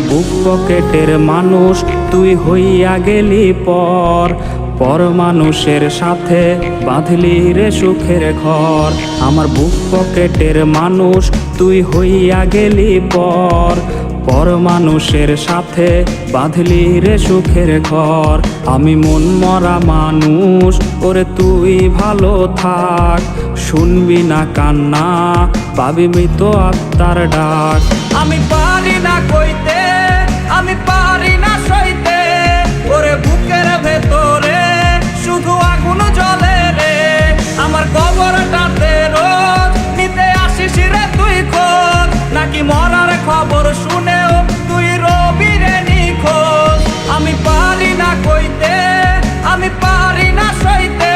বুক পকেটের মানুষ তুই হইয়া গেলি পর মানুষের সাথে বাঁধলি রে সুখের ঘর। আমার বুক পকেটের মানুষ তুই হইয়া গেলি পর মানুষের সাথে বাঁধলি রে সুখের ঘর। আমি মন মরা মানুষ, ওরে তুই ভালো থাক, শুনবি না কান্না, পাবি মৃত আত্মার ডাক। আমি পারি না কইতে, আমি পারি না সইতে, ওরে বুকের ভেতরে শুধু আগুন জ্বলে রে। আমার কবরটাতে রোজ নিতে আসিস রে তুই খোঁজ, নাকি মরার খবর শুনেও তুই রবি রে নিখোঁজ। আমি পারি না কইতে, আমি পারি না সইতে,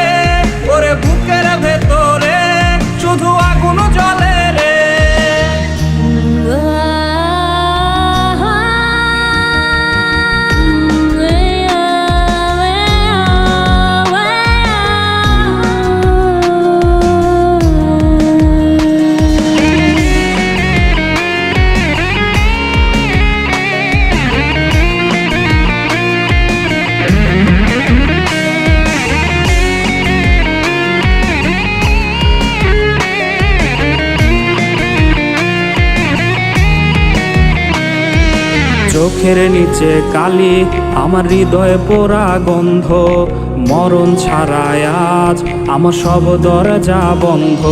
ওরে বুকের ভেতরে শুধু আগুন জ্বলে রে। চোখের নিচে কালি, আমার হৃদয়ে পোড়া গন্ধ, মরণ ছাড়ায় আজ আমার সব দরজা বন্ধ।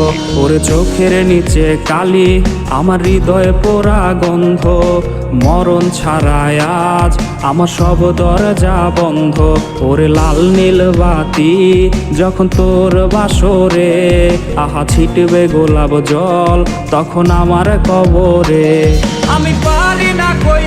ওরে চোখের নিচে কালি, আমার হৃদয়ে পোড়া গন্ধ, মরণ ছাড়ায় আজ আমার সব দরজা বন্ধ। ওরে লাল নীল বাতি যখন তোর বাসরে, আহা ছিটবে গোলাপ জল তখন আমার কবরে। আমি পারি না কই